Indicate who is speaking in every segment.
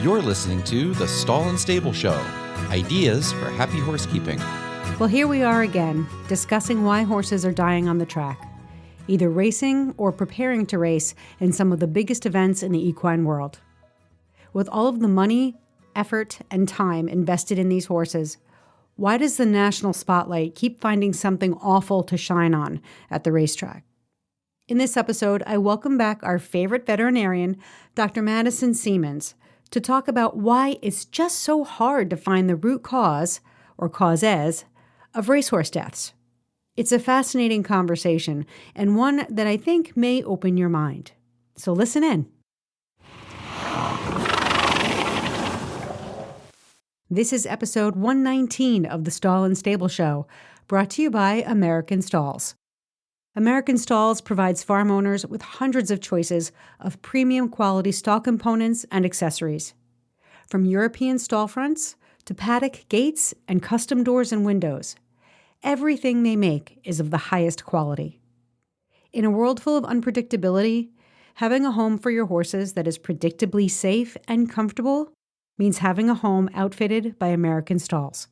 Speaker 1: You're listening to The Stall and Stable Show, ideas for happy horsekeeping.
Speaker 2: Well, here we are again, discussing why horses are dying on the track, either racing or preparing to race in some of the biggest events in the equine world. With all of the money, effort, and time invested in these horses, why does the national spotlight keep finding something awful to shine on at the racetrack? In this episode, I welcome back our favorite veterinarian, Dr. Madison Seamans, to talk about why it's just so hard to find the root cause, or causes, of racehorse deaths. It's a fascinating conversation, and one that I think may open your mind. So listen in. This is episode 119 of the Stall and Stable Show, brought to you by American Stalls. American Stalls provides farm owners with hundreds of choices of premium quality stall components and accessories. From European stall fronts to paddock gates and custom doors and windows, everything they make is of the highest quality. In a world full of unpredictability, having a home for your horses that is predictably safe and comfortable means having a home outfitted by American Stalls.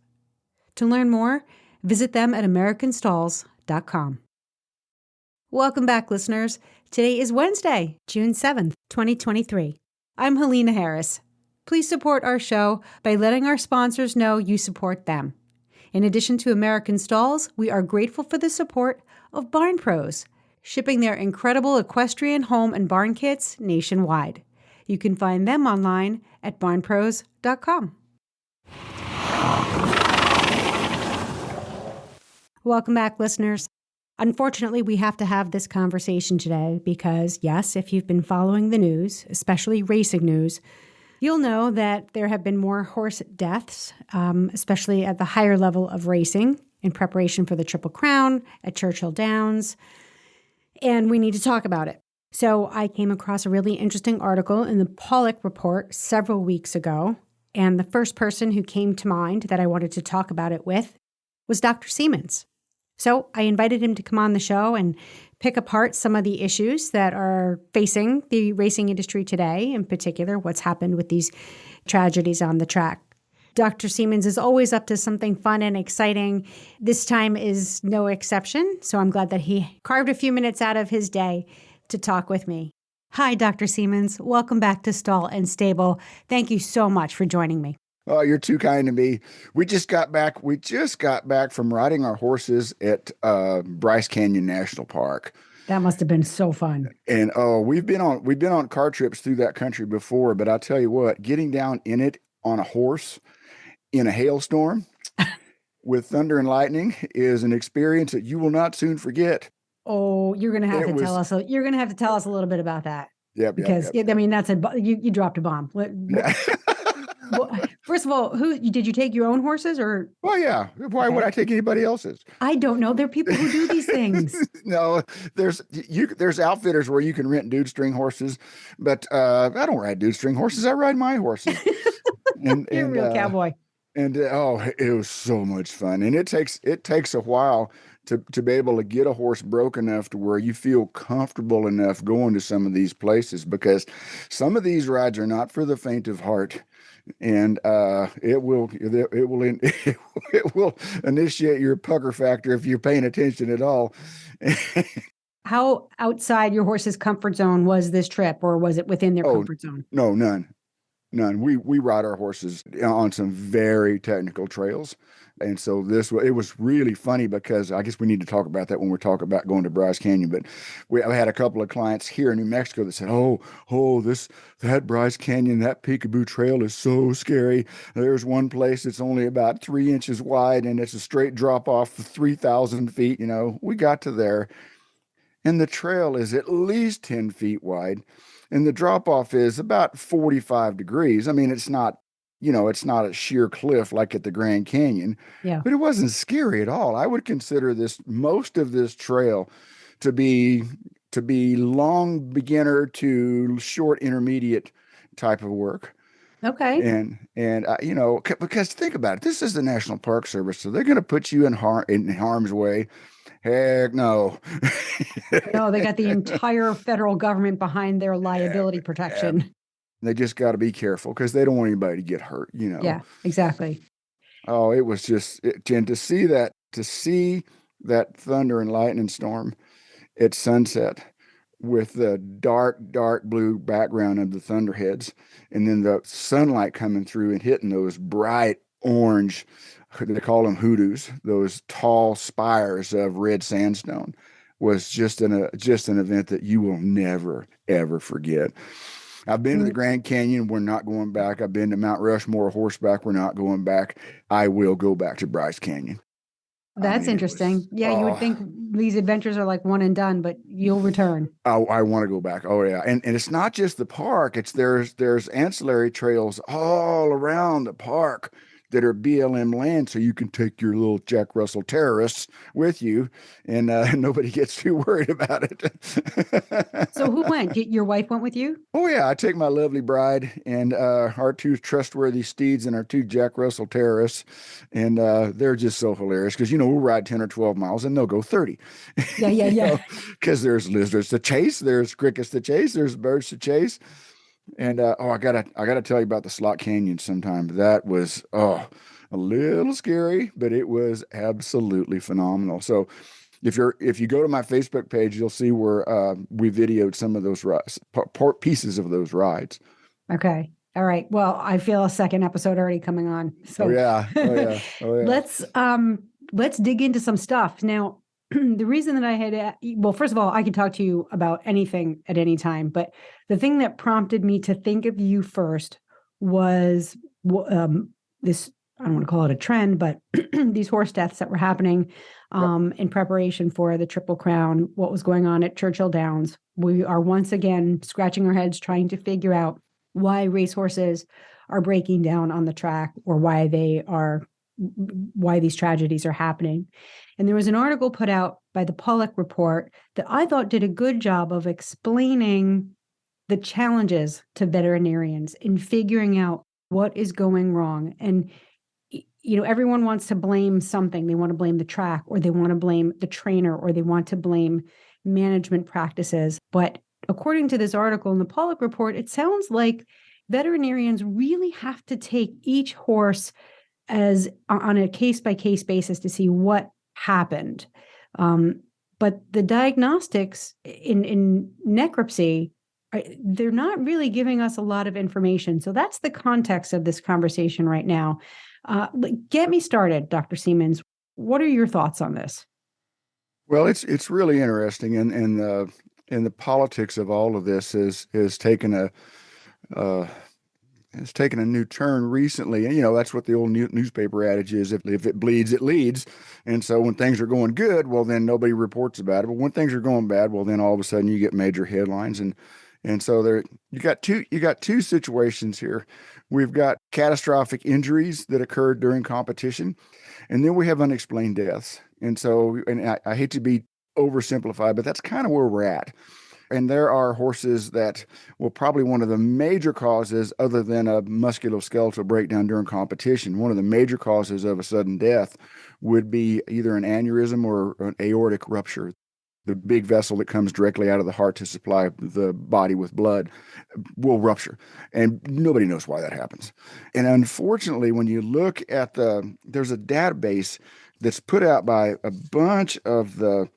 Speaker 2: To learn more, visit them at americanstalls.com. Welcome back, listeners. Today is Wednesday, June 7th, 2023. I'm Helena Harris. Please support our show by letting our sponsors know you support them. In addition to American Stalls, we are grateful for the support of Barn Pros, shipping their incredible equestrian home and barn kits nationwide. You can find them online at barnpros.com. Welcome back, listeners. Unfortunately, we have to have this conversation today because, yes, if you've been following the news, especially racing news, you'll know that there have been more horse deaths, especially at the higher level of racing in preparation for the Triple Crown at Churchill Downs, and we need to talk about it. So I came across a really interesting article in the Pollock Report several weeks ago, and the first person who came to mind that I wanted to talk about it with was Dr. Seamans. So I invited him to come on the show and pick apart some of the issues that are facing the racing industry today, in particular, what's happened with these tragedies on the track. Dr. Seamans is always up to something fun and exciting. This time is no exception, so I'm glad that he carved a few minutes out of his day to talk with me. Hi, Dr. Seamans. Welcome back to Stall and Stable. Thank you so much for joining me.
Speaker 3: Oh, you're too kind to me. We just got back from riding our horses at Bryce Canyon National Park.
Speaker 2: That must have been so fun.
Speaker 3: And we've been on car trips through that country before, but I'll tell you what, getting down in it on a horse in a hailstorm with thunder and lightning is an experience that you will not soon forget.
Speaker 2: Oh, you're going to have to tell us. You're going to have to tell us a little bit about that.
Speaker 3: Yeah,
Speaker 2: because I mean, that's you dropped a bomb.
Speaker 3: Yeah.
Speaker 2: Well, first of all, did you take your own horses or?
Speaker 3: Well, yeah. Why would I take anybody else's?
Speaker 2: I don't know. There are people who do these things.
Speaker 3: No, there's outfitters where you can rent dude string horses, but I don't ride dude string horses. I ride my horses.
Speaker 2: You're a real cowboy.
Speaker 3: And it was so much fun. And it takes a while to be able to get a horse broke enough to where you feel comfortable enough going to some of these places, because some of these rides are not for the faint of heart. And it will initiate your pucker factor if you're paying attention at all.
Speaker 2: How outside your horse's comfort zone was this trip, or was it within their comfort zone?
Speaker 3: No, none. We ride our horses on some very technical trails. And so it was really funny, because I guess we need to talk about that when we're talking about going to Bryce Canyon. But I had a couple of clients here in New Mexico that said, that Bryce Canyon, that Peekaboo Trail is so scary. There's one place that's only about 3 inches wide, and it's a straight drop off of 3,000 feet. We got to there, and the trail is at least 10 feet wide, and the drop off is about 45 degrees. I mean, it's not a sheer cliff like at the Grand Canyon, but it wasn't scary at all. I would consider most of this trail to be long beginner to short intermediate type of work.
Speaker 2: Okay.
Speaker 3: And because think about it, this is the National Park Service, so they're going to put you in harm's way. Heck no.
Speaker 2: No, they got the entire federal government behind their liability protection.
Speaker 3: They just got to be careful because they don't want anybody to get hurt, you know.
Speaker 2: Yeah, exactly.
Speaker 3: Oh, it was just, and to see that thunder and lightning storm at sunset with the dark, dark blue background of the thunderheads, and then the sunlight coming through and hitting those bright orange, they call them hoodoos, those tall spires of red sandstone, was just an event that you will never ever forget. I've been to the
Speaker 2: Mm,
Speaker 3: Grand Canyon. We're not going back. I've been to Mount Rushmore horseback. We're not going back. I will go back to Bryce Canyon. I
Speaker 2: that's
Speaker 3: mean, it was,
Speaker 2: interesting. Yeah, you would think these adventures are like one and done, but you'll return.
Speaker 3: I want to go back. Oh yeah, and it's not just the park. It's there's ancillary trails all around the park that are BLM land, so you can take your little Jack Russell terrorists with you, and nobody gets too worried about it.
Speaker 2: So who went? Your wife went with you?
Speaker 3: Oh yeah, I take my lovely bride and our two trustworthy steeds and our two Jack Russell terrorists, and they're just so hilarious because we'll ride 10 or 12 miles and they'll go 30,
Speaker 2: Yeah, yeah, yeah.
Speaker 3: because there's lizards to chase, there's crickets to chase, there's birds to chase, and I gotta tell you about the Slot Canyon sometime. That was a little scary, but it was absolutely phenomenal. So if you go to my Facebook page, you'll see where we videoed some of those rides, pieces of those rides.
Speaker 2: Okay. All right. Well, I feel a second episode already coming on.
Speaker 3: Oh
Speaker 2: So
Speaker 3: yeah, oh yeah, oh yeah.
Speaker 2: let's dig into some stuff. Now, the reason that I had well, first of all, I can talk to you about anything at any time, but the thing that prompted me to think of you first was this, I don't want to call it a trend, but these horse deaths that were happening in preparation for the Triple Crown, what was going on at Churchill Downs. We are once again scratching our heads trying to figure out why racehorses are breaking down on the track, or why these tragedies are happening. And there was an article put out by the Pollock Report that I thought did a good job of explaining the challenges to veterinarians in figuring out what is going wrong. And everyone wants to blame something. They want to blame the track, or they want to blame the trainer, or they want to blame management practices. But according to this article in the Pollock Report, it sounds like veterinarians really have to take each horse as on a case-by-case basis to see what happened. But the diagnostics in necropsy, they're not really giving us a lot of information. So that's the context of this conversation right now. Get me started, Dr. Seamans. What are your thoughts on this?
Speaker 3: Well, it's really interesting, and the politics of all of this has taken uh, a new turn recently. And that's what the old newspaper adage is: if it bleeds, it leads. And so when things are going good, well, then nobody reports about it. But when things are going bad, well, then all of a sudden you get major headlines. And so you got two situations here. We've got catastrophic injuries that occurred during competition, and then we have unexplained deaths. And so, and I hate to be oversimplified, but that's kind of where we're at. And there are horses that, well, probably one of the major causes, other than a musculoskeletal breakdown during competition, one of the major causes of a sudden death would be either an aneurysm or an aortic rupture. The big vessel that comes directly out of the heart to supply the body with blood will rupture. And nobody knows why that happens. And unfortunately, when you look at there's a database that's put out by a bunch of the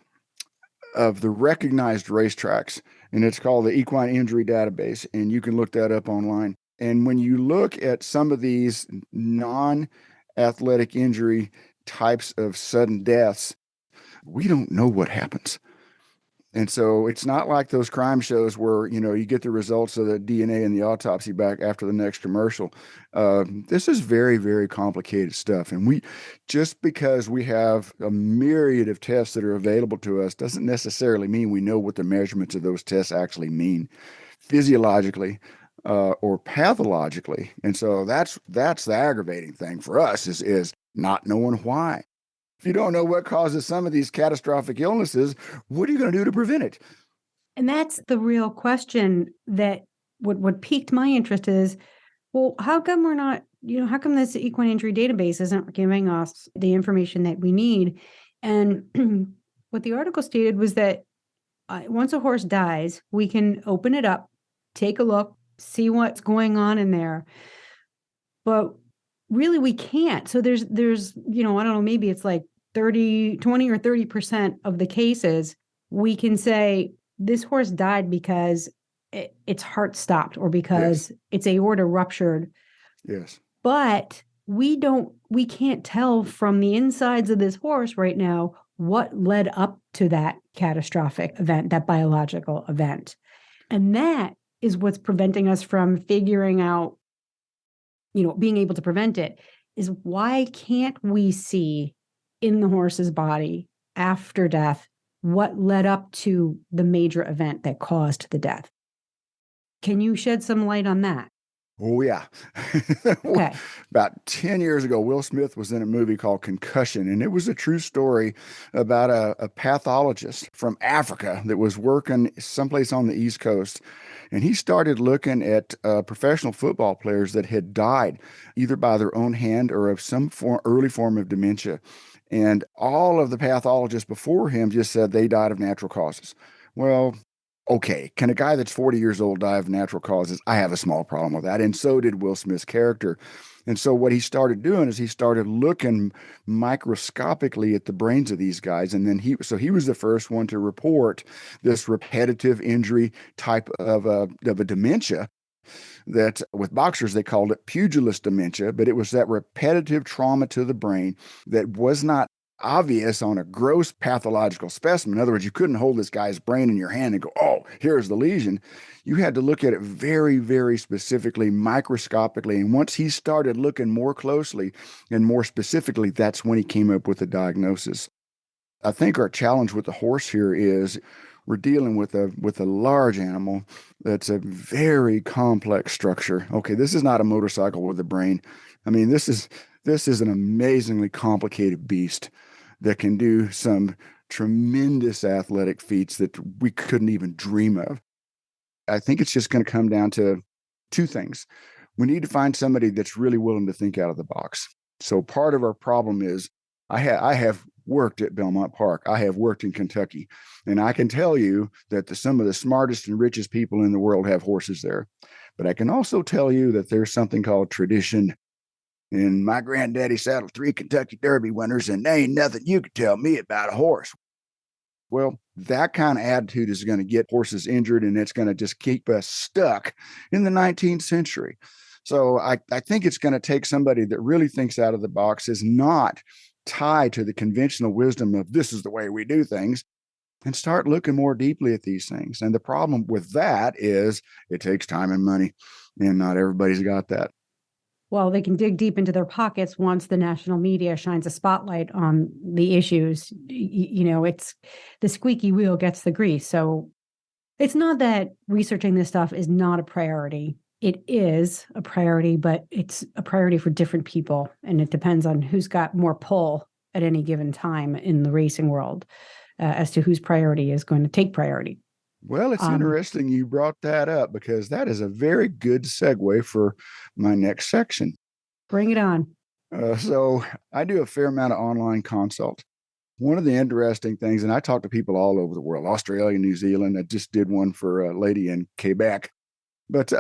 Speaker 3: recognized racetracks, and it's called the Equine Injury Database, and you can look that up online. And when you look at some of these non-athletic injury types of sudden deaths, we don't know what happens. And so it's not like those crime shows where, you get the results of the DNA and the autopsy back after the next commercial. This is very, very complicated stuff. And just because we have a myriad of tests that are available to us doesn't necessarily mean we know what the measurements of those tests actually mean physiologically or pathologically. And so that's the aggravating thing for us is not knowing why. If you don't know what causes some of these catastrophic illnesses, what are you going to do to prevent it?
Speaker 2: And that's the real question that what piqued my interest is, well, how come we're not, how come this equine injury database isn't giving us the information that we need? And what the article stated was that once a horse dies, we can open it up, take a look, see what's going on in there. But really we can't. So there's, I don't know, maybe it's like 20 or 30% of the cases we can say this horse died because its heart stopped or because its aorta ruptured.
Speaker 3: Yes.
Speaker 2: But we can't tell from the insides of this horse right now what led up to that catastrophic event, that biological event. And that is what's preventing us from figuring out, being able to prevent it, is why can't we see in the horse's body after death what led up to the major event that caused the death? Can you shed some light on that?
Speaker 3: Oh, yeah.
Speaker 2: Okay.
Speaker 3: About 10 years ago, Will Smith was in a movie called Concussion, and it was a true story about a pathologist from Africa that was working someplace on the East Coast. And he started looking at professional football players that had died either by their own hand or of some early form of dementia. And all of the pathologists before him just said they died of natural causes. Well, okay, can a guy that's 40 years old die of natural causes? I have a small problem with that. And so did Will Smith's character. And so what he started doing is he started looking microscopically at the brains of these guys. And then he was the first one to report this repetitive injury type of a dementia that with boxers, they called it pugilist dementia, but it was that repetitive trauma to the brain that was not obvious on a gross pathological specimen. In other words, you couldn't hold this guy's brain in your hand and go, oh, here's the lesion. You had to look at it very, very specifically, microscopically. And once he started looking more closely and more specifically, that's when he came up with the diagnosis. I think our challenge with the horse here is we're dealing with a large animal that's a very complex structure. Okay, this is not a motorcycle with a brain. I mean, this is an amazingly complicated beast that can do some tremendous athletic feats that we couldn't even dream of. I think it's just going to come down to two things. We need to find somebody that's really willing to think out of the box. So part of our problem is I have worked at Belmont Park. I have worked in Kentucky. And I can tell you that some of the smartest and richest people in the world have horses there. But I can also tell you that there's something called tradition. And my granddaddy saddled 3 Kentucky Derby winners, and there ain't nothing you could tell me about a horse. Well, that kind of attitude is going to get horses injured, and it's going to just keep us stuck in the 19th century. So I think it's going to take somebody that really thinks out of the box, is not tied to the conventional wisdom of this is the way we do things, and start looking more deeply at these things. And the problem with that is it takes time and money, and not everybody's got that.
Speaker 2: Well, they can dig deep into their pockets once the national media shines a spotlight on the issues. It's the squeaky wheel gets the grease. So it's not that researching this stuff is not a priority. It is a priority, but it's a priority for different people. And it depends on who's got more pull at any given time in the racing world as to whose priority is going to take priority.
Speaker 3: Well, it's interesting you brought that up because that is a very good segue for my next section.
Speaker 2: Bring it on.
Speaker 3: So I do a fair amount of online consult. One of the interesting things, and I talk to people all over the world, Australia, New Zealand. I just did one for a lady in Quebec. But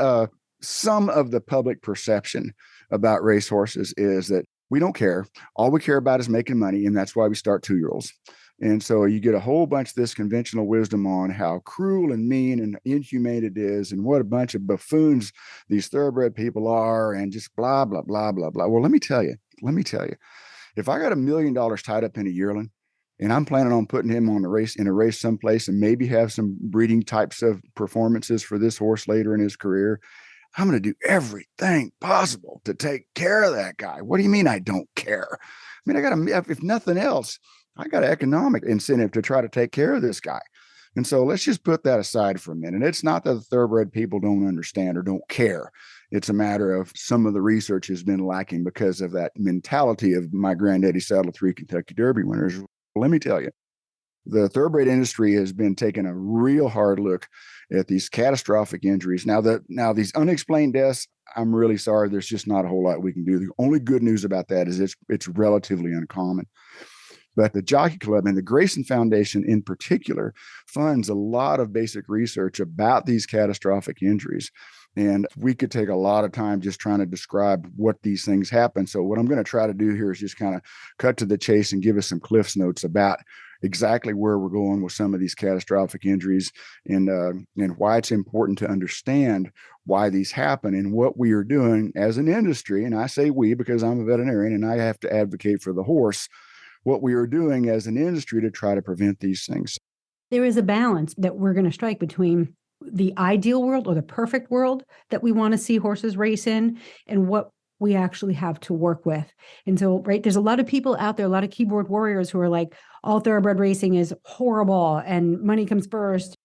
Speaker 3: some of the public perception about racehorses is that we don't care. All we care about is making money, and that's why we start 2-year-olds. And so you get a whole bunch of this conventional wisdom on how cruel and mean and inhumane it is and what a bunch of buffoons these thoroughbred people are and just blah, blah, blah, blah, blah. Well, let me tell you, if I got $1 million tied up in a yearling and I'm planning on putting him on in a race someplace and maybe have some breeding types of performances for this horse later in his career, I'm going to do everything possible to take care of that guy. What do you mean I don't care? I mean, if nothing else, I got an economic incentive to try to take care of this guy. And so let's just put that aside for a minute. It's not that the thoroughbred people don't understand or don't care. It's a matter of some of the research has been lacking because of that mentality of my granddaddy saddled 3 Kentucky Derby winners. Let me tell you, the thoroughbred industry has been taking a real hard look at these catastrophic injuries. Now these unexplained deaths, I'm really sorry. There's just not a whole lot we can do. The only good news about that is it's relatively uncommon. But the Jockey Club and the Grayson Foundation in particular funds a lot of basic research about these catastrophic injuries. And we could take a lot of time just trying to describe what these things happen. So what I'm going to try to do here is just kind of cut to the chase and give us some Cliff's notes about exactly where we're going with some of these catastrophic injuries, and why it's important to understand why these happen and what we are doing as an industry. And I say we because I'm a veterinarian and I have to advocate for the horse, what we are doing as an industry to try to prevent these things.
Speaker 2: There is a balance that we're going to strike between the ideal world or the perfect world that we want to see horses race in and what we actually have to work with. And so, right, there's a lot of people out there, a lot of keyboard warriors who are like, all thoroughbred racing is horrible and money comes first.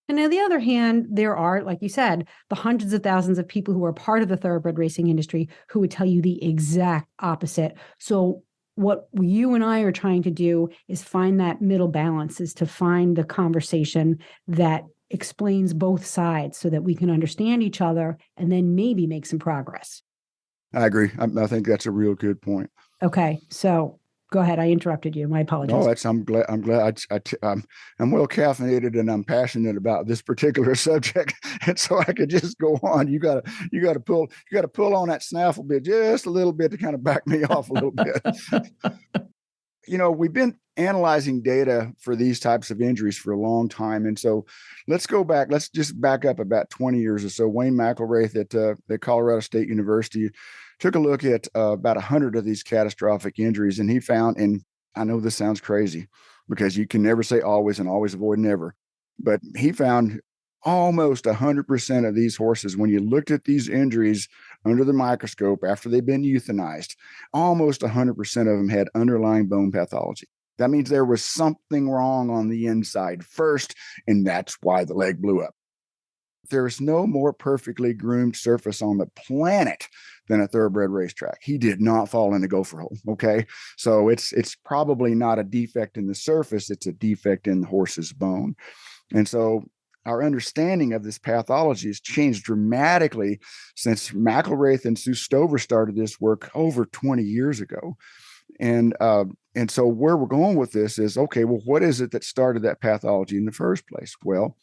Speaker 2: And on the other hand, there are, like you said, the hundreds of thousands of people who are part of the thoroughbred racing industry who would tell you the exact opposite. So what you and I are trying to do is find that middle balance, is to find the conversation that explains both sides so that we can understand each other and then maybe make some progress.
Speaker 3: I agree. I think that's a real good point.
Speaker 2: Okay. So go ahead. I interrupted you. My apologies.
Speaker 3: No, I'm glad. I'm well caffeinated and I'm passionate about this particular subject, and so I could just go on. You got to pull on that snaffle bit just a little bit to kind of back me off a little bit. We've been analyzing data for these types of injuries for a long time. And so let's go back. Let's just back up about 20 years or so. Wayne McElraith at Colorado State University took a look at about 100 of these catastrophic injuries. And he found, and I know this sounds crazy because you can never say always and always avoid never, but he found almost 100% of these horses, when you looked at these injuries under the microscope after they've been euthanized, almost 100% of them had underlying bone pathology. That means there was something wrong on the inside first, and that's why the leg blew up. There's no more perfectly groomed surface on the planet than a thoroughbred racetrack. He did not fall in a gopher hole. Okay. So it's probably not a defect in the surface. It's a defect in the horse's bone. And so our understanding of this pathology has changed dramatically since McElraith and Sue Stover started this work over 20 years ago. And so where we're going with this is, okay, well, what is it that started that pathology in the first place? Well,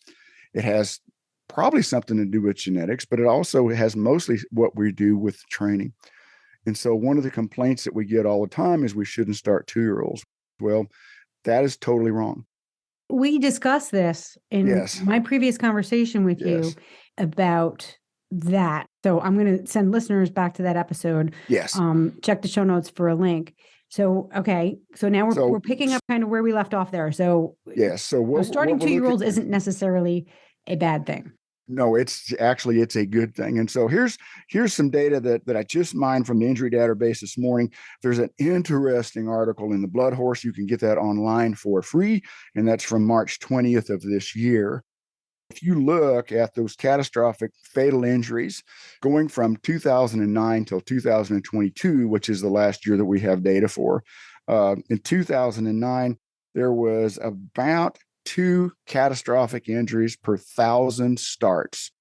Speaker 3: it has probably something to do with genetics, but it also has mostly what we do with training. And so one of the complaints that we get all the time is we shouldn't start 2-year-olds. Well, that is totally wrong.
Speaker 2: We discussed this in my previous conversation with you about that. So I'm going to send listeners back to that episode.
Speaker 3: Yes.
Speaker 2: Check the show notes for a link. So, okay. So now we're picking up kind of where we left off there. So, so starting 2-year-olds isn't necessarily a bad thing.
Speaker 3: No, it's a good thing. And so here's some data that I just mined from the injury database this morning. There's an interesting article in the Blood Horse. You can get that online for free. And that's from March 20th of this year. If you look at those catastrophic fatal injuries going from 2009 till 2022, which is the last year that we have data for, in 2009, there was about 2 catastrophic injuries per 1,000 starts.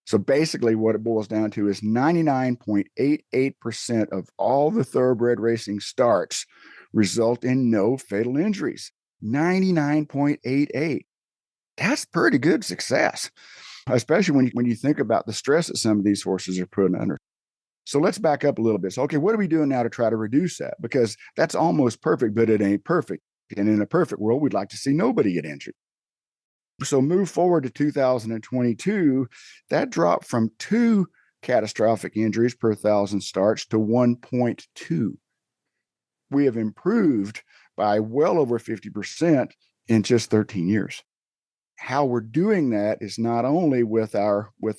Speaker 3: So basically what it boils down to is 99.88% of all the thoroughbred racing starts result in no fatal injuries. 99.88. That's pretty good success, especially when you think about the stress that some of these horses are put under. So let's back up a little bit. So, okay, what are we doing now to try to reduce that? Because that's almost perfect, but it ain't perfect. And in a perfect world, we'd like to see nobody get injured. So move forward to 2022, that dropped from 2 catastrophic injuries per 1,000 starts to 1.2. We have improved by well over 50% in just 13 years. How we're doing that is not only with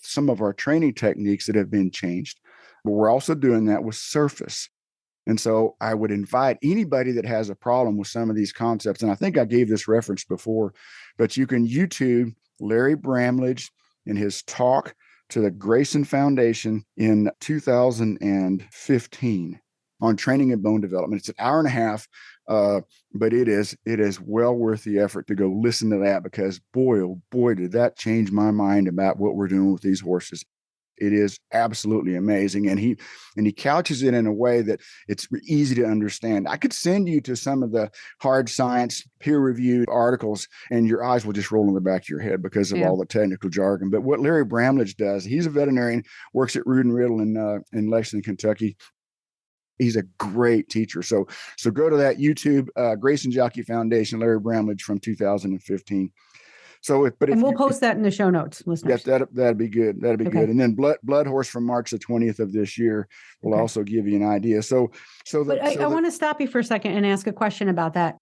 Speaker 3: some of our training techniques that have been changed, but we're also doing that with surface. And so I would invite anybody that has a problem with some of these concepts, and I think I gave this reference before, but you can YouTube Larry Bramlage in his talk to the Grayson Foundation in 2015 on training and bone development. It's an hour and a half, but it is well worth the effort to go listen to that, because boy, oh boy, did that change my mind about what we're doing with these horses. It is absolutely amazing. And he couches it in a way that it's easy to understand. I could send you to some of the hard science peer-reviewed articles and your eyes will just roll in the back of your head because of all the technical jargon. But what Larry Bramlage does, he's a veterinarian, works at Rood and Riddle in Lexington, Kentucky. He's a great teacher. So go to that YouTube, Grayson Jockey Foundation, Larry Bramlage from 2015.
Speaker 2: And we'll post that in the show notes, listeners.
Speaker 3: Yes, that'd be good. That'd be good. And then Blood Horse from March the 20th of this year will also give you an idea. I
Speaker 2: want to stop you for a second and ask a question about that.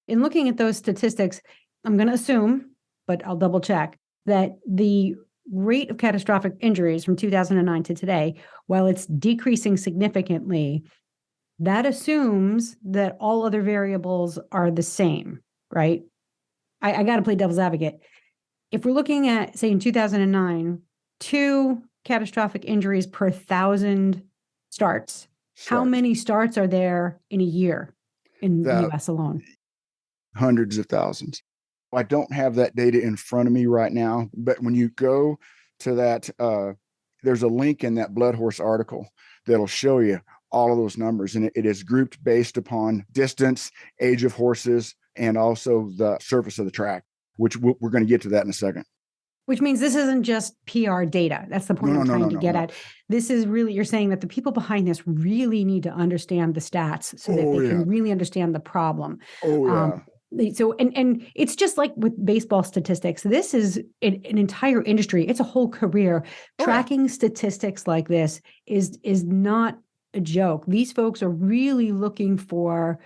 Speaker 2: In looking at those statistics, I'm going to assume, but I'll double check, that the rate of catastrophic injuries from 2009 to today, while it's decreasing significantly, that assumes that all other variables are the same, right? I got to play devil's advocate. If we're looking at, say, in 2009, 2 catastrophic injuries per 1,000 starts, how many starts are there in a year in the U.S. alone?
Speaker 3: Hundreds of thousands. I don't have that data in front of me right now, but when you go to that, there's a link in that Blood Horse article that'll show you all of those numbers, and it is grouped based upon distance, age of horses, and also the surface of the track, which we're going to get to that in a second.
Speaker 2: Which means this isn't just PR data. That's the point I'm trying to get at. This is really, you're saying that the people behind this really need to understand the stats so that they can really understand the problem. So, and it's just like with baseball statistics. This is an entire industry. It's a whole career. Tracking statistics like this is not a joke. These folks are really looking for,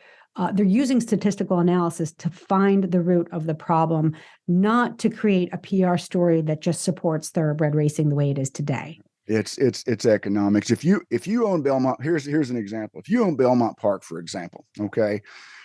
Speaker 2: they're using statistical analysis to find the root of the problem, not to create a PR story that just supports thoroughbred racing the way it is today.
Speaker 3: It's economics. If you own Belmont, here's an example. If you own Belmont Park, for example, okay,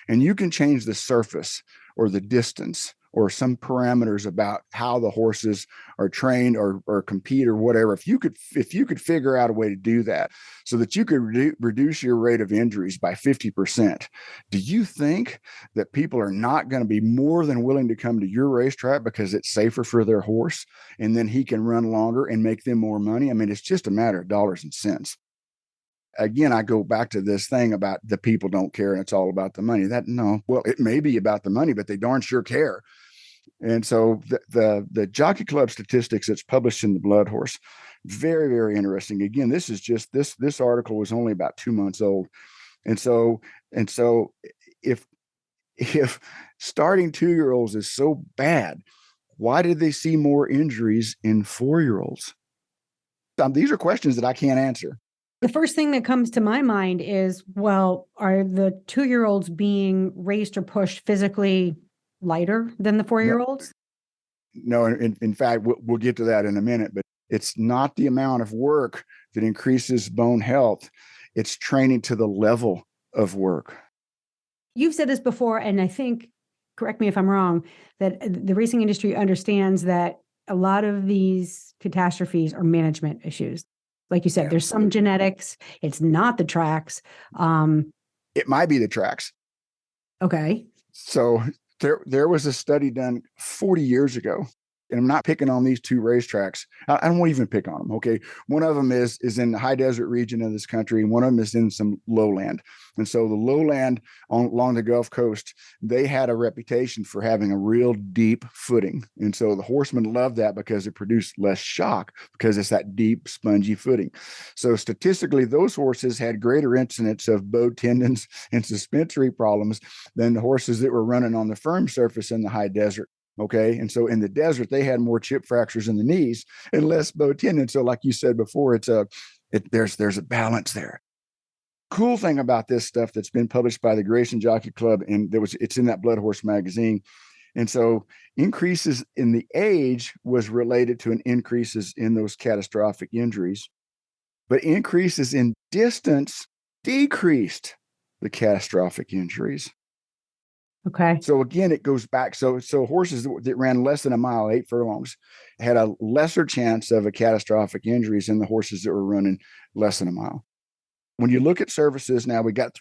Speaker 3: and you can change the surface or the distance or some parameters about how the horses are trained or compete or whatever, if you could figure out a way to do that so that you could reduce your rate of injuries by 50%, do you think that people are not going to be more than willing to come to your racetrack because it's safer for their horse and then he can run longer and make them more money? I mean, it's just a matter of dollars and cents. Again, I go back to this thing about the people don't care and it's all about the money. It may be about the money, but they darn sure care. And so the Jockey Club statistics that's published in the Blood Horse, very, very interesting. Again, this is just this article was only about 2 months old. And so if starting 2-year-olds is so bad, why did they see more injuries in 4-year-olds? These are questions that I can't answer.
Speaker 2: The first thing that comes to my mind is, well, are the 2-year-olds being raced or pushed physically lighter than the 4-year-olds?
Speaker 3: No, in fact, we'll get to that in a minute, but it's not the amount of work that increases bone health. It's training to the level of work.
Speaker 2: You've said this before, and I think, correct me if I'm wrong, that the racing industry understands that a lot of these catastrophes are management issues. Like you said, there's some genetics. It's not the tracks.
Speaker 3: It might be the tracks.
Speaker 2: Okay.
Speaker 3: So there was a study done 40 years ago, and I'm not picking on these 2 racetracks. I won't even pick on them. Okay. One of them is in the high desert region of this country, and one of them is in some lowland. And so the lowland along the Gulf Coast, they had a reputation for having a real deep footing. And so the horsemen loved that because it produced less shock because it's that deep, spongy footing. So statistically, those horses had greater incidence of bowed tendons and suspensory problems than the horses that were running on the firm surface in the high desert. Okay. And so in the desert, they had more chip fractures in the knees and less bowed tendon. So like you said before, there's a balance there. Cool thing about this stuff that's been published by the Grayson Jockey Club, and it's in that Blood Horse magazine. And so increases in the age was related to increases in those catastrophic injuries, but increases in distance decreased the catastrophic injuries.
Speaker 2: Okay.
Speaker 3: So again, it goes back. So horses that ran less than a mile, 8 furlongs, had a lesser chance of a catastrophic injuries than the horses that were running less than a mile. When you look at surfaces, now we got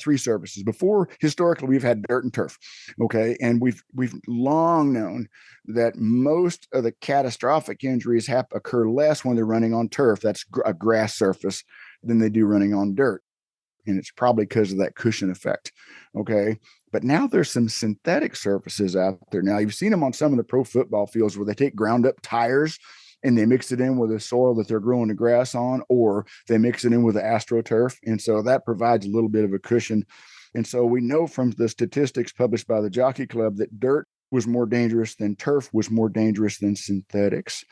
Speaker 3: three surfaces. Before, historically, we've had dirt and turf, okay, and we've long known that most of the catastrophic injuries occur less when they're running on turf. That's a grass surface than they do running on dirt, and it's probably because of that cushion effect, okay. But now there's some synthetic surfaces out there. Now you've seen them on some of the pro football fields where they take ground up tires and they mix it in with the soil that they're growing the grass on, or they mix it in with the AstroTurf. And so that provides a little bit of a cushion. And so we know from the statistics published by the Jockey Club that dirt was more dangerous than turf, was more dangerous than synthetics.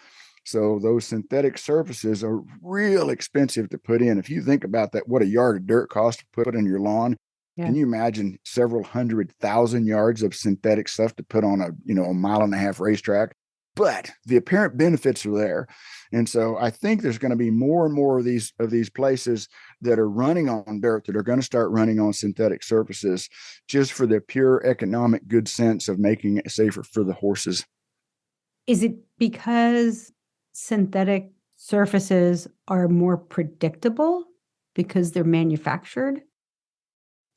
Speaker 3: So those synthetic surfaces are real expensive to put in. If you think about that, what a yard of dirt costs to put in your lawn. Yeah. Can you imagine several 100,000 yards of synthetic stuff to put on a 1.5 mile racetrack? But the apparent benefits are there. And so I think there's going to be more and more of these places that are running on dirt that are going to start running on synthetic surfaces just for the pure economic good sense of making it safer for the horses.
Speaker 2: Is it because synthetic surfaces are more predictable because they're manufactured?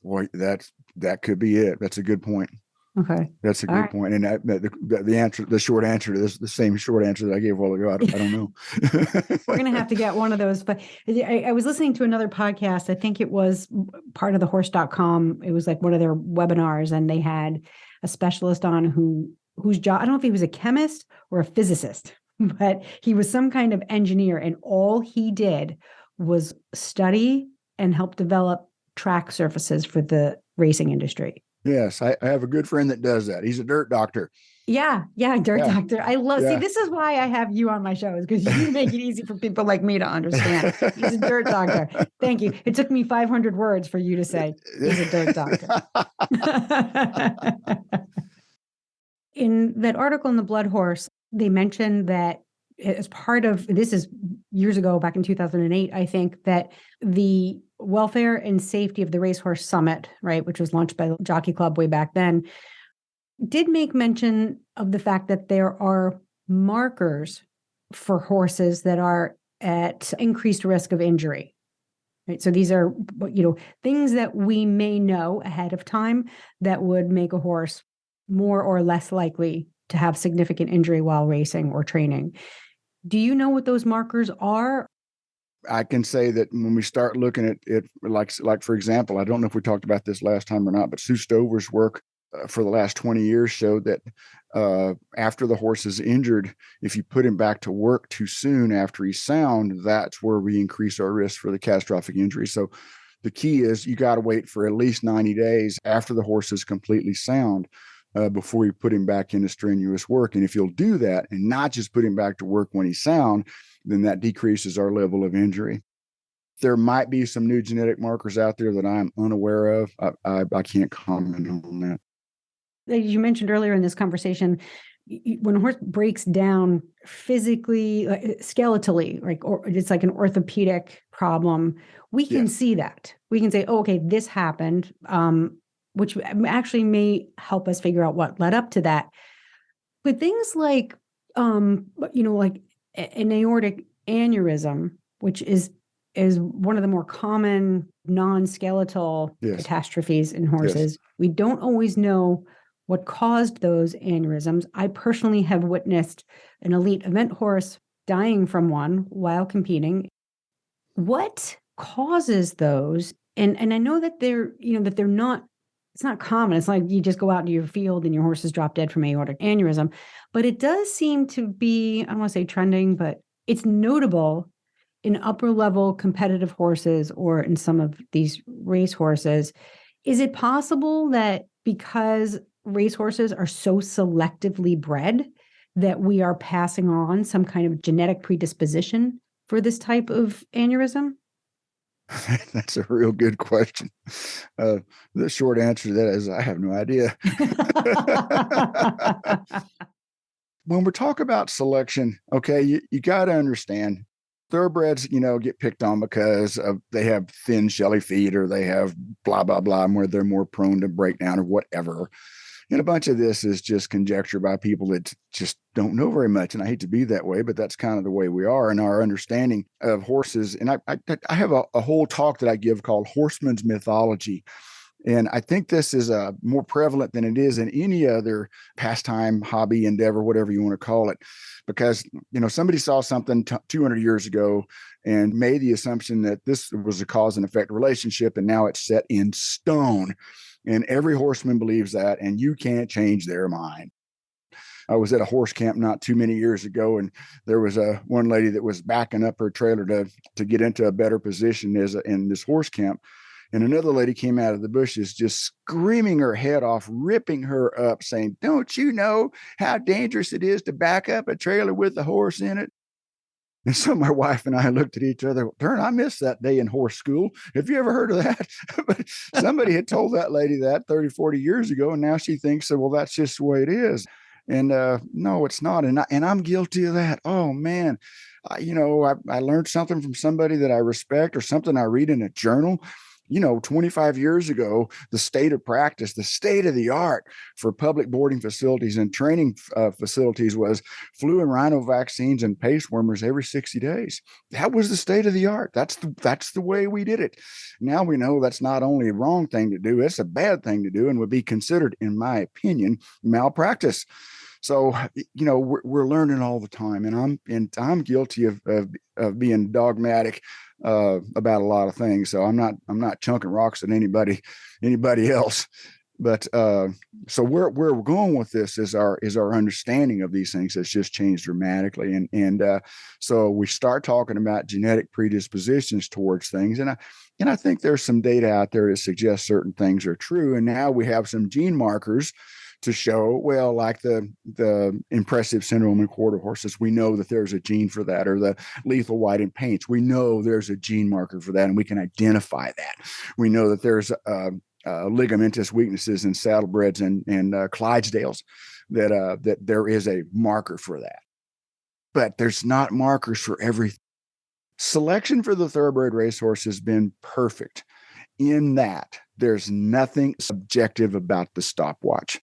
Speaker 3: Boy, that could be it. That's a good point.
Speaker 2: Okay.
Speaker 3: That's a good point. And the short answer to this, the same short answer that I gave a while ago, I don't know.
Speaker 2: We're going to have to get one of those. But I was listening to another podcast. I think it was part of the horse.com. It was like one of their webinars, and they had a specialist on whose job, I don't know if he was a chemist or a physicist, but he was some kind of engineer. And all he did was study and help develop track surfaces for the racing industry.
Speaker 3: Yes, I have a good friend that does that. He's a dirt doctor.
Speaker 2: Yeah, dirt doctor. I love, see, this is why I have you on my shows, because you make it easy for people like me to understand. He's a dirt doctor. Thank you. It took me 500 words for you to say he's a dirt doctor. In that article in the Blood Horse, they mentioned that as part of, this is years ago, back in 2008, I think, that the welfare and safety of the Racehorse Summit, right, which was launched by the Jockey Club way back then, did make mention of the fact that there are markers for horses that are at increased risk of injury. Right? So these are, things that we may know ahead of time that would make a horse more or less likely to have significant injury while racing or training. Do you know what those markers are?
Speaker 3: I can say that when we start looking at it, like for example, I don't know if we talked about this last time or not, but Sue Stover's work for the last 20 years showed that after the horse is injured, if you put him back to work too soon after he's sound, that's where we increase our risk for the catastrophic injury. So the key is you got to wait for at least 90 days after the horse is completely sound before you put him back into strenuous work. And if you'll do that and not just put him back to work when he's sound, then that decreases our level of injury. There might be some new genetic markers out there that I'm unaware of. I can't comment on that.
Speaker 2: As you mentioned earlier in this conversation, when a horse breaks down physically, skeletally, or it's like an orthopedic problem, we can see that. We can say, oh, okay, this happened, which actually may help us figure out what led up to that. But things like, like an aortic aneurysm, which is one of the more common non-skeletal catastrophes in horses. Yes. We don't always know what caused those aneurysms. I personally have witnessed an elite event horse dying from one while competing. What causes those? And I know that they're not, it's not common. It's like you just go out into your field and your horse is dropped dead from aortic aneurysm. But it does seem to be, I don't want to say trending, but it's notable in upper level competitive horses or in some of these race horses. Is it possible that because racehorses are so selectively bred that we are passing on some kind of genetic predisposition for this type of aneurysm?
Speaker 3: That's a real good question. The short answer to that is I have no idea. When we talk about selection, okay, you got to understand thoroughbreds, get picked on because they have thin, shelly feet or they have blah, blah, blah, where they're more prone to breakdown or whatever. And a bunch of this is just conjecture by people that just don't know very much. And I hate to be that way, but that's kind of the way we are in our understanding of horses. And I have a whole talk that I give called Horseman's Mythology. And I think this is more prevalent than it is in any other pastime, hobby, endeavor, whatever you want to call it. Because, somebody saw something 200 years ago and made the assumption that this was a cause and effect relationship, and now it's set in stone. And every horseman believes that, and you can't change their mind. I was at a horse camp not too many years ago, and there was one lady that was backing up her trailer to get into a better position in this horse camp. And another lady came out of the bushes just screaming her head off, ripping her up, saying, "Don't you know how dangerous it is to back up a trailer with a horse in it?" And so my wife and I looked at each other. Darn, I missed that day in horse school. Have you ever heard of that? But somebody had told that lady that 30, 40 years ago, and now she thinks, well, that's just the way it is. And no, it's not. And I'm guilty of that. Oh, man. I learned something from somebody that I respect or something I read in a journal. 25 years ago, the state of practice, the state of the art for public boarding facilities and training facilities was flu and rhino vaccines and pace warmers every 60 days. That was the state of the art. That's the way we did it. Now we know that's not only a wrong thing to do, it's a bad thing to do and would be considered, in my opinion, malpractice. So, we're learning all the time, and I'm guilty of being dogmatic about a lot of things. So I'm not chunking rocks at anybody else. But so where we're going with this is our understanding of these things has just changed dramatically, and so we start talking about genetic predispositions towards things, and I think there's some data out there that suggests certain things are true, and now we have some gene markers to show, well, like the impressive syndrome in quarter horses, we know that there's a gene for that, or the lethal white in paints, we know there's a gene marker for that, and we can identify that. We know that there's ligamentous weaknesses in saddlebreds and Clydesdales, that there is a marker for that. But there's not markers for everything. Selection for the thoroughbred racehorse has been perfect in that there's nothing subjective about the stopwatch.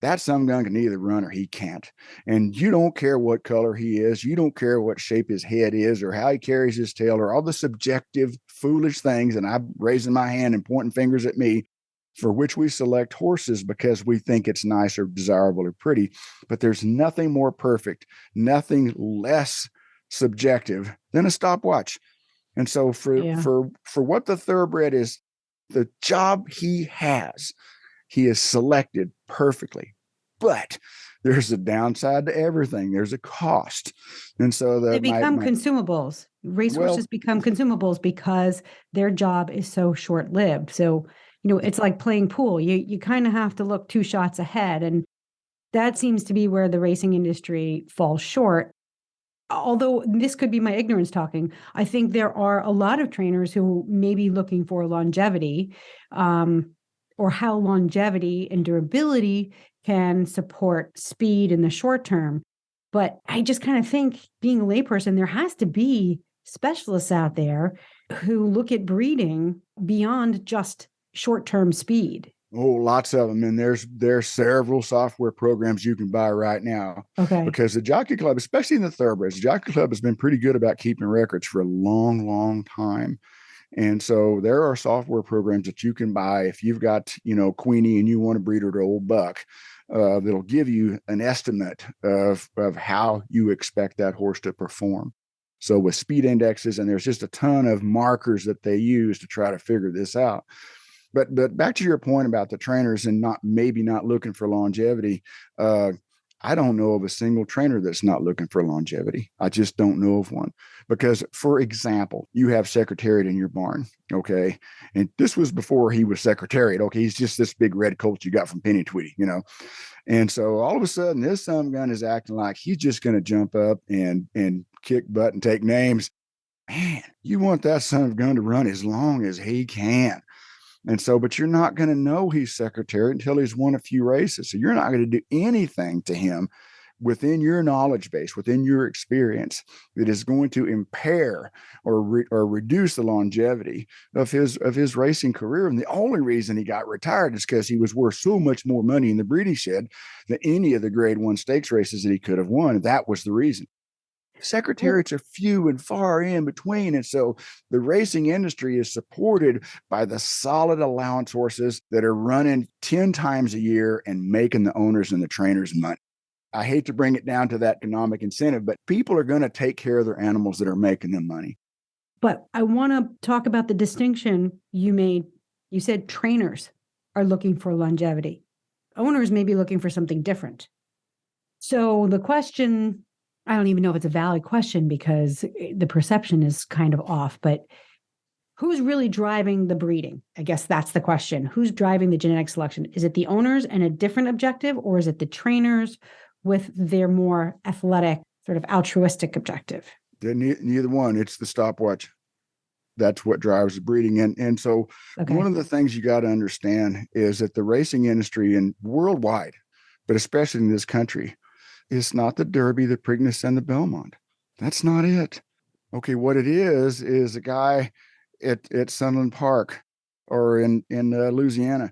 Speaker 3: That some gun can either run or he can't. And you don't care what color he is. You don't care what shape his head is or how he carries his tail or all the subjective, foolish things. And I'm raising my hand and pointing fingers at me, for which we select horses because we think it's nice or desirable or pretty. But there's nothing more perfect, nothing less subjective than a stopwatch. And so for what the thoroughbred is, the job he has, he is selected perfectly, but there's a downside to everything. There's a cost. And so
Speaker 2: they become consumables. Racehorses become consumables because their job is so short-lived. So, it's like playing pool. You kind of have to look 2 shots ahead. And that seems to be where the racing industry falls short. Although this could be my ignorance talking, I think there are a lot of trainers who may be looking for longevity, or how longevity and durability can support speed in the short term. But I just kind of think, being a layperson, there has to be specialists out there who look at breeding beyond just short-term speed.
Speaker 3: Oh, lots of them. And there's several software programs you can buy right now.
Speaker 2: Okay.
Speaker 3: Because the Jockey Club, especially in the thoroughbreds, the Jockey Club has been pretty good about keeping records for a long, long time. And so there are software programs that you can buy if you've got, Queenie and you want to breed her to Old Buck, that'll give you an estimate of how you expect that horse to perform. So with speed indexes, and there's just a ton of markers that they use to try to figure this out. But back to your point about the trainers and not looking for longevity. I don't know of a single trainer that's not looking for longevity. I just don't know of one. Because, for example, you have Secretariat in your barn, okay? And this was before he was Secretariat, okay? He's just this big red colt you got from Penny Tweedy, And so all of a sudden, this son of a gun is acting like he's just going to jump up and kick butt and take names. Man, you want that son of a gun to run as long as he can. And so, but you're not going to know he's Secretariat until he's won a few races. So you're not going to do anything to him within your knowledge base, within your experience, that is going to impair or reduce the longevity of his racing career. And the only reason he got retired is because he was worth so much more money in the breeding shed than any of the Grade 1 stakes races that he could have won. That was the reason. Secretariats are few and far in between. And so the racing industry is supported by the solid allowance horses that are running 10 times a year and making the owners and the trainers money. I hate to bring it down to that economic incentive, but people are going to take care of their animals that are making them money.
Speaker 2: But I want to talk about the distinction you made. You said trainers are looking for longevity. Owners may be looking for something different. So the question, I don't even know if it's a valid question because the perception is kind of off, but who's really driving the breeding? I guess that's the question. Who's driving the genetic selection? Is it the owners and a different objective, or is it the trainers with their more athletic, sort of altruistic objective?
Speaker 3: Neither one. It's the stopwatch. That's what drives the breeding. And so one of the things you got to understand is that the racing industry and worldwide, but especially in this country, is not the Derby, the Preakness, and the Belmont. That's not it. Okay, what it is a guy at Sunland Park or in Louisiana,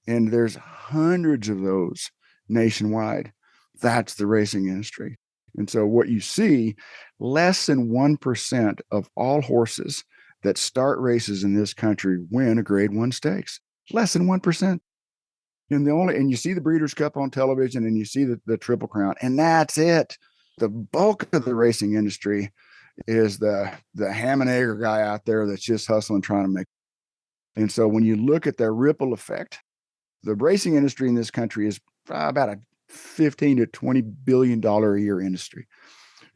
Speaker 3: and there's hundreds of those nationwide. That's the racing industry. And so what you see, less than 1% of all horses that start races in this country win a Grade 1 stakes. Less than 1%. And you see the Breeders' Cup on television, and you see the Triple Crown, and that's it. The bulk of the racing industry is the ham and egg guy out there that's just hustling, trying to make. And so when you look at the ripple effect, the racing industry in this country is about a $15 to $20 billion a year industry.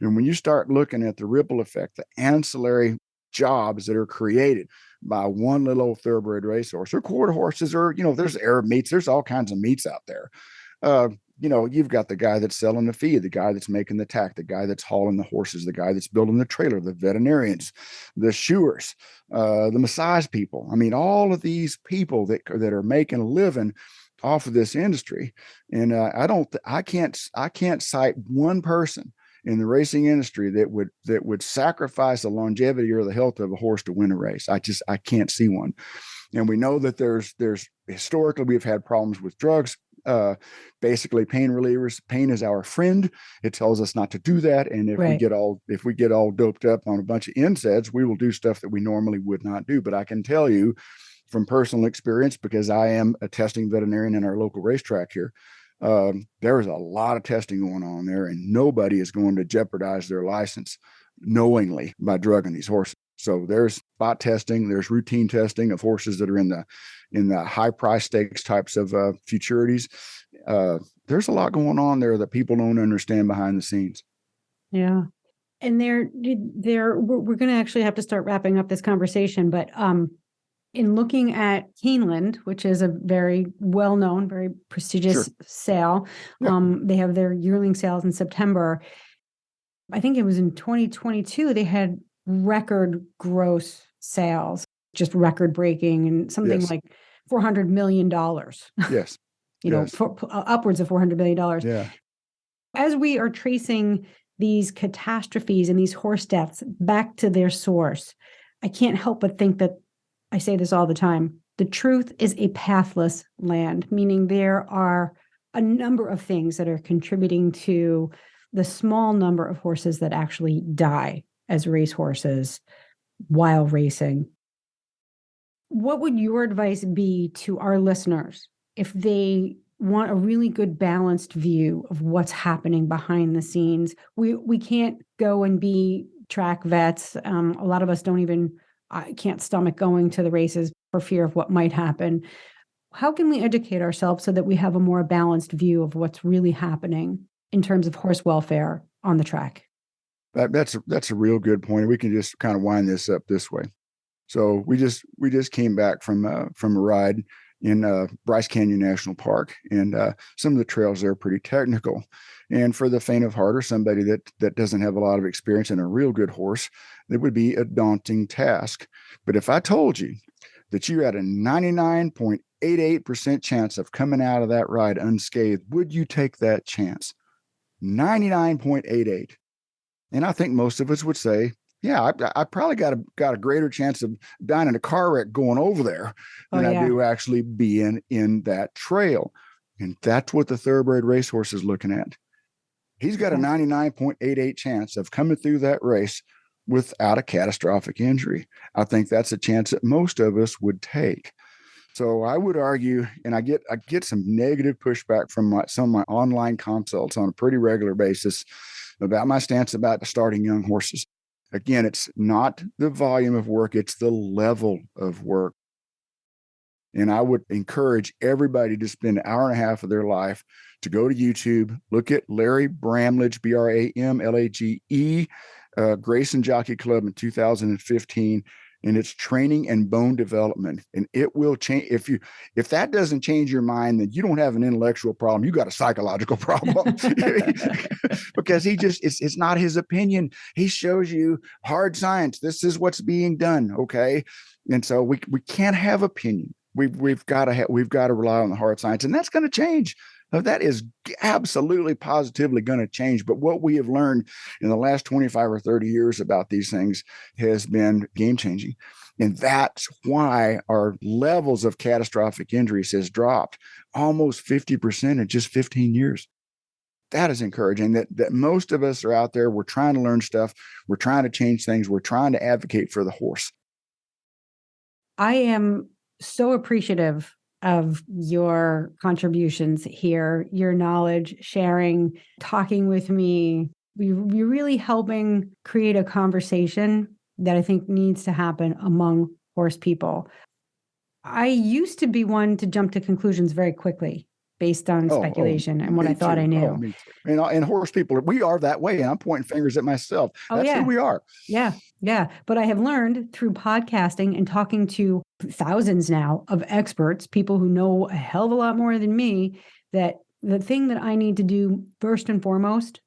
Speaker 3: And when you start looking at the ripple effect, the ancillary jobs that are created by one little old thoroughbred racehorse or quarter horses, or, there's Arab meats, there's all kinds of meats out there. You've got the guy that's selling the feed, the guy that's making the tack, the guy that's hauling the horses, the guy that's building the trailer, the veterinarians, the shoers, the massage people. I mean, all of these people that are making a living off of this industry. And I can't cite one person in the racing industry that would sacrifice the longevity or the health of a horse to win a race. I can't see one. And we know that there's historically we've had problems with drugs, basically pain relievers. Pain is our friend. It tells us not to do that. And if we get all doped up on a bunch of NSAIDs, we will do stuff that we normally would not do. But I can tell you from personal experience, because I am a testing veterinarian in our local racetrack here, there is a lot of testing going on there, and nobody is going to jeopardize their license knowingly by drugging these horses. So there's spot testing, there's routine testing of horses that are in the high price stakes types of futurities. There's a lot going on there that people don't understand behind the scenes.
Speaker 2: Yeah. And we're going to actually have to start wrapping up this conversation, but in looking at Keeneland, which is a very well-known, very prestigious sale, they have their yearling sales in September. I think it was in 2022, they had record gross sales, just record breaking, and something like $400 million.
Speaker 3: Yes.
Speaker 2: Upwards of $400 million.
Speaker 3: Yeah.
Speaker 2: As we are tracing these catastrophes and these horse deaths back to their source, I can't help but think that, I say this all the time, the truth is a pathless land, meaning there are a number of things that are contributing to the small number of horses that actually die as racehorses while racing. What would your advice be to our listeners if they want a really good balanced view of what's happening behind the scenes? We can't go and be track vets. A lot of us I can't stomach going to the races for fear of what might happen. How can we educate ourselves so that we have a more balanced view of what's really happening in terms of horse welfare on the track?
Speaker 3: That's a real good point. We can just kind of wind this up this way. So we just came back from a ride in Bryce Canyon National Park, and some of the trails there are pretty technical. And for the faint of heart or somebody that doesn't have a lot of experience in a real good horse, it would be a daunting task. But if I told you that you had a 99.88% chance of coming out of that ride unscathed, would you take that chance? 99.88. And I think most of us would say, yeah, I probably got a greater chance of dying in a car wreck going over there than I do actually being in that trail. And that's what the thoroughbred racehorse is looking at. He's got a 99.88 chance of coming through that race without a catastrophic injury. I think that's a chance that most of us would take. So I would argue, and I get some negative pushback from some of my online consults on a pretty regular basis about my stance about starting young horses. Again, it's not the volume of work, it's the level of work. And I would encourage everybody to spend an hour and a half of their life to go to YouTube, look at Larry Bramlage, Bramlage, Grayson Jockey Club in 2015, and it's training and bone development. And it will change. If that doesn't change your mind, then you don't have an intellectual problem. You got a psychological problem. Because it's not his opinion. He shows you hard science. This is what's being done. Okay. And so we can't have opinion. We've got to rely on the hard science, and that's going to change. That is absolutely positively going to change. But what we have learned in the last 25 or 30 years about these things has been game changing. And that's why our levels of catastrophic injuries has dropped almost 50% in just 15 years. That is encouraging that most of us are out there. We're trying to learn stuff. We're trying to change things. We're trying to advocate for the horse.
Speaker 2: I am so appreciative of your contributions here, your knowledge, sharing, talking with me. You're really helping create a conversation that I think needs to happen among horse people. I used to be one to jump to conclusions very quickly based on speculation and what I thought I knew.
Speaker 3: Me too. And horse people, we are that way. And I'm pointing fingers at myself. That's who we are.
Speaker 2: Yeah. But I have learned through podcasting and talking to thousands now of experts, people who know a hell of a lot more than me, that the thing that I need to do first and foremost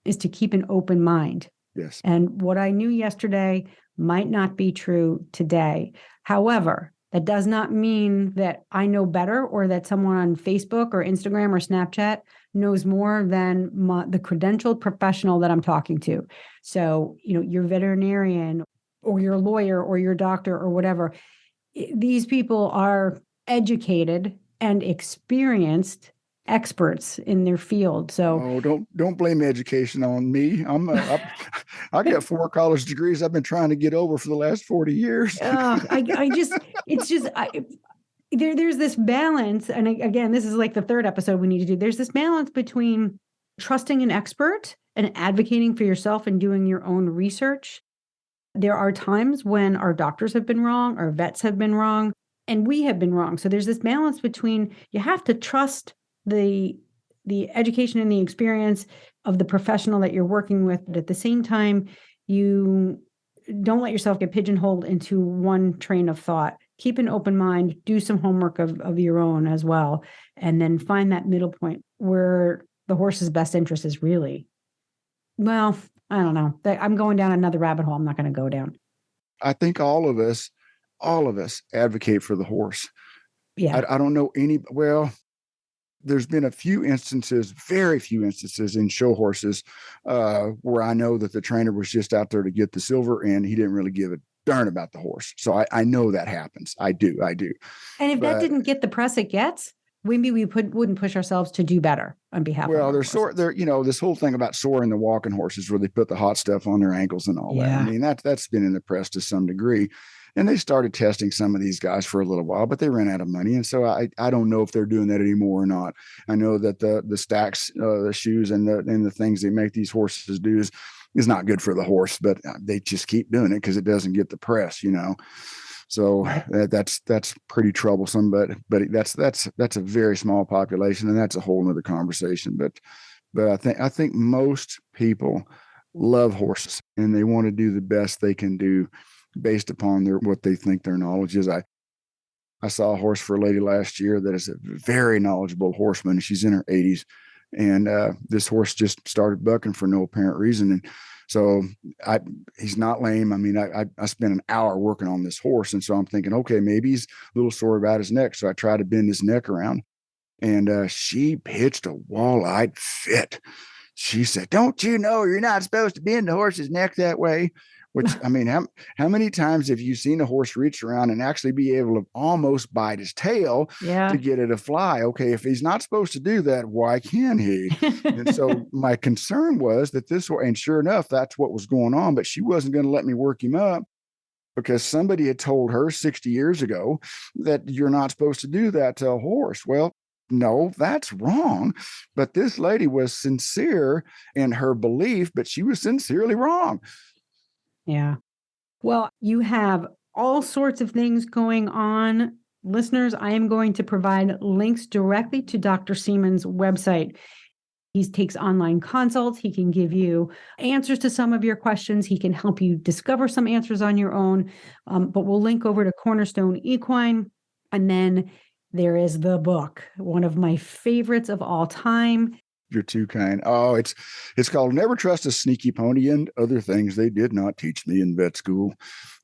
Speaker 2: is to keep an open mind.
Speaker 3: Yes.
Speaker 2: And what I knew yesterday might not be true today. However, that does not mean that I know better or that someone on Facebook or Instagram or Snapchat knows more than the credentialed professional that I'm talking to. So, your veterinarian or your lawyer or your doctor or whatever, these people are educated and experienced experts in their field. So
Speaker 3: don't blame education on me. I got 4 college degrees I've been trying to get over for the last 40 years.
Speaker 2: There's this balance. And again, this is like the third episode we need to do. There's this balance between trusting an expert and advocating for yourself and doing your own research. There are times when our doctors have been wrong, our vets have been wrong, and we have been wrong. So there's this balance between you have to trust the education and the experience of the professional that you're working with, but at the same time, you don't let yourself get pigeonholed into one train of thought. Keep an open mind, do some homework of your own as well, and then find that middle point where the horse's best interest is really, well, I don't know. I'm going down another rabbit hole I'm not going to go down.
Speaker 3: I think all of us advocate for the horse.
Speaker 2: Yeah.
Speaker 3: I don't know there's been very few instances in show horses where I know that the trainer was just out there to get the silver and he didn't really give a darn about the horse. So I know that happens. I do.
Speaker 2: And if that didn't get the press it gets, maybe we wouldn't push ourselves to do better on behalf of
Speaker 3: this whole thing about soring the walking horses where they put the hot stuff on their ankles and all that. I mean, that's been in the press to some degree. And they started testing some of these guys for a little while, but they ran out of money. And so I don't know if they're doing that anymore or not. I know that the stacks, the shoes and the things they make these horses do is not good for the horse, but they just keep doing it because it doesn't get the press, So that's pretty troublesome, but that's a very small population, and that's a whole nother conversation. But I think most people love horses and they want to do the best they can do based upon what they think their knowledge is. I saw a horse for a lady last year that is a very knowledgeable horseman. She's in her 80s, and this horse just started bucking for no apparent reason. And so he's not lame. I mean, I spent an hour working on this horse, and so I'm thinking, okay, maybe he's a little sore about his neck. So I tried to bend his neck around, and she pitched a wall-eyed fit. she said, "Don't you know you're not supposed to bend the horse's neck that way?" Which, I mean, how many times have you seen a horse reach around and actually be able to almost bite his tail to get it to fly? Okay, if he's not supposed to do that, why can he? And so my concern was that and sure enough, that's what was going on, but she wasn't going to let me work him up because somebody had told her 60 years ago that you're not supposed to do that to a horse. Well, no, that's wrong. But this lady was sincere in her belief, but she was sincerely wrong.
Speaker 2: Yeah. Well, you have all sorts of things going on. Listeners, I am going to provide links directly to Dr. Seamans' website. He takes online consults. He can give you answers to some of your questions. He can help you discover some answers on your own. But we'll link over to Cornerstone Equine. And then there is the book, one of my favorites of all time.
Speaker 3: You're too kind. Oh, it's called Never Trust a Sneaky Pony and Other Things They Did Not Teach Me in Vet School.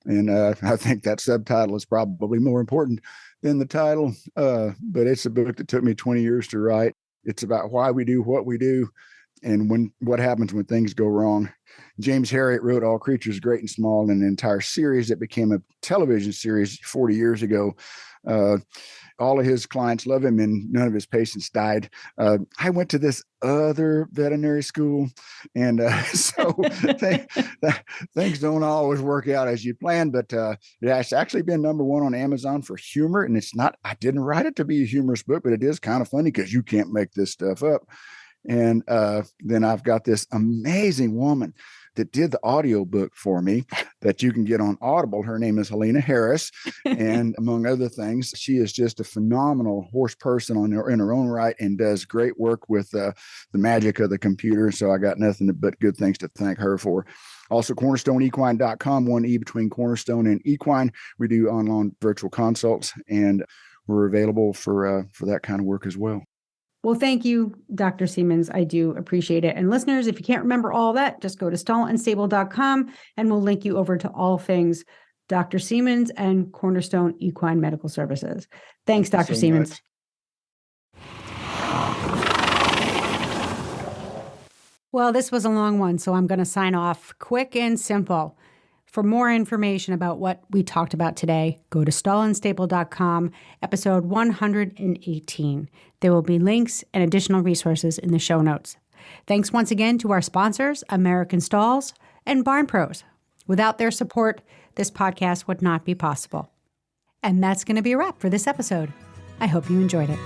Speaker 3: And I think that subtitle is probably more important than the title. But it's a book that took me 20 years to write. It's about why we do what we do and what happens when things go wrong. James Herriot wrote All Creatures Great and Small, an entire series that became a television series 40 years ago. All of his clients love him and none of his patients died. I went to this other veterinary school, and so things don't always work out as you plan, but it's actually been #1 on Amazon for humor. And it's not, I didn't write it to be a humorous book, but it is kind of funny because you can't make this stuff up. And then I've got this amazing woman that did the audio book for me that you can get on Audible. Her name is Helena Harris. And among other things, she is just a phenomenal horse person in her own right and does great work with the magic of the computer. So I got nothing but good things to thank her for. Also, cornerstoneequine.com, one E between Cornerstone and Equine. We do online virtual consults, and we're available for that kind of work as well.
Speaker 2: Well, thank you, Dr. Seamans. I do appreciate it. And listeners, if you can't remember all that, just go to stallandstable.com and we'll link you over to all things Dr. Seamans and Cornerstone Equine Medical Services. Thanks, Dr. Seamans. Well, this was a long one, so I'm going to sign off quick and simple. For more information about what we talked about today, go to stallandstable.com, episode 118. There will be links and additional resources in the show notes. Thanks once again to our sponsors, American Stalls and Barn Pros. Without their support, this podcast would not be possible. And that's going to be a wrap for this episode. I hope you enjoyed it.